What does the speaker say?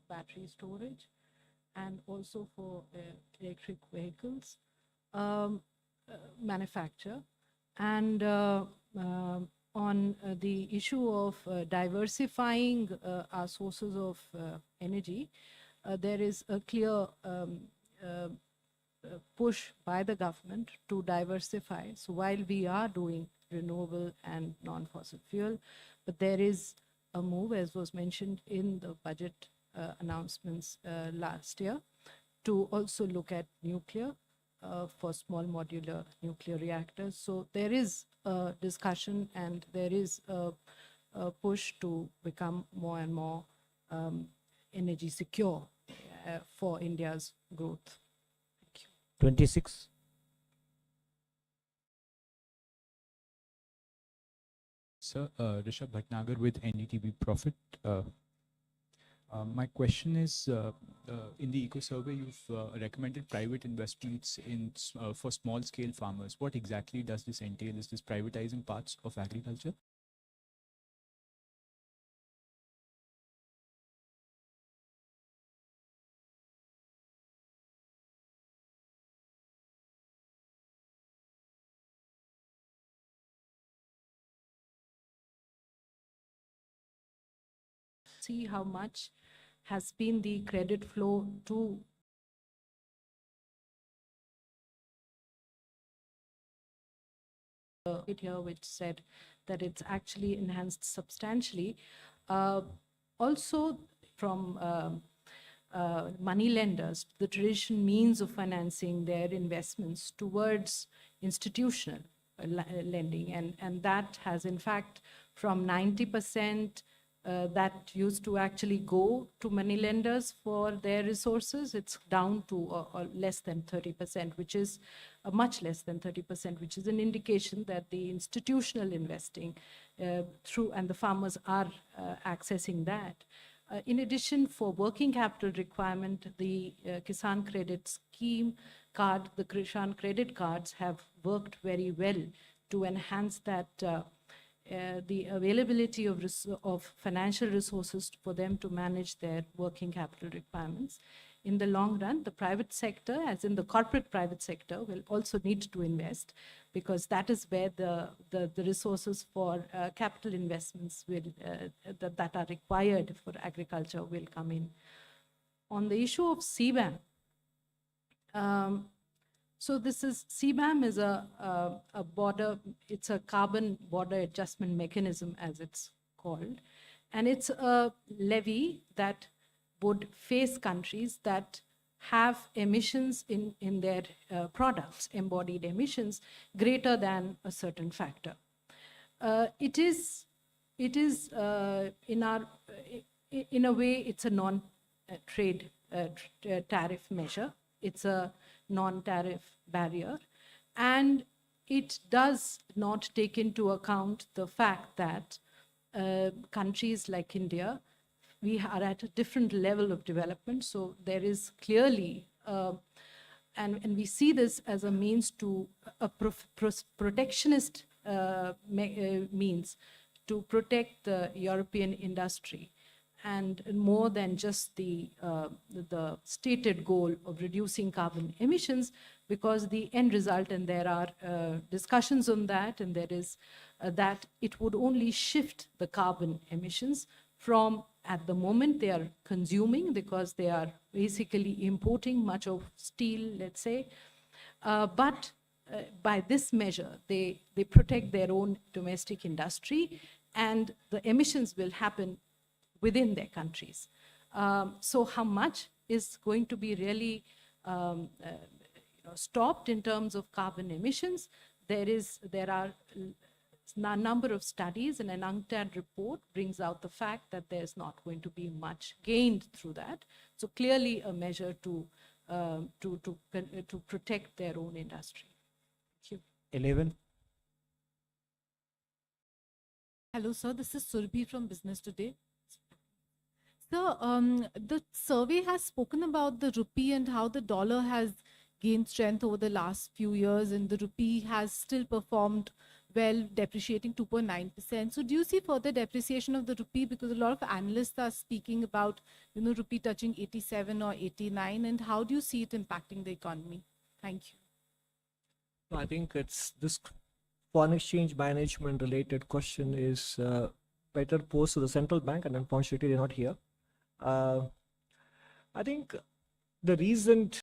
battery storage and also for electric vehicles manufacture. And on the issue of diversifying our sources of energy, there is a clear push by the government to diversify. So while we are doing renewable and non-fossil fuel, but there is a move, as was mentioned in the budget announcements last year, to also look at nuclear for small modular nuclear reactors. So there is a discussion and there is a push to become more and more energy secure for India's growth. 26. Sir, Rishabh Bhatnagar with NDTV Profit. My question is, in the Eco Survey, you've recommended private investments in for small-scale farmers. What exactly does this entail? Is this privatizing parts of agriculture? See how much has been the credit flow to it here, which said that it's actually enhanced substantially. Also from money lenders, the traditional means of financing their investments towards institutional lending, and that has in fact from 90% that used to actually go to money lenders for their resources, it's down to less than 30%, which is much less than 30%, which is an indication that the institutional investing through, and the farmers are accessing that. In addition, for working capital requirement, the Kisan Credit Scheme card, the Kisan credit cards have worked very well to enhance that the availability of financial resources for them to manage their working capital requirements. In the long run, the private sector, as in the corporate private sector, will also need to invest, because that is where the resources for capital investments will, that are required for agriculture will come in. On the issue of CBAM, so this is, CBAM is a border, it's a carbon border adjustment mechanism, as it's called. And it's a levy that would face countries that have emissions in their products, embodied emissions, greater than a certain factor. It is in a way, it's a non-trade tariff measure. It's a non-tariff barrier, and it does not take into account the fact that countries like India, we are at a different level of development. So there is clearly, and we see this as a means to a protectionist means to protect the European industry, and more than just the stated goal of reducing carbon emissions, because the end result, and there are discussions on that, and there is that it would only shift the carbon emissions from, at the moment they are consuming, because they are basically importing much of steel, let's say, but by this measure, they protect their own domestic industry, and the emissions will happen within their countries. So how much is going to be really stopped in terms of carbon emissions? There are a number of studies, and an UNCTAD report brings out the fact that there's not going to be much gained through that. So clearly a measure to protect their own industry. Thank you. 11. Hello, sir. This is Surbhi from Business Today. So the survey has spoken about the rupee and how the dollar has gained strength over the last few years, and the rupee has still performed well, depreciating 2.9%. So do you see further depreciation of the rupee? Because a lot of analysts are speaking about, rupee touching 87 or 89. And how do you see it impacting the economy? Thank you. I think it's this foreign exchange management related question is better posed to the central bank, and unfortunately they're not here. I think the recent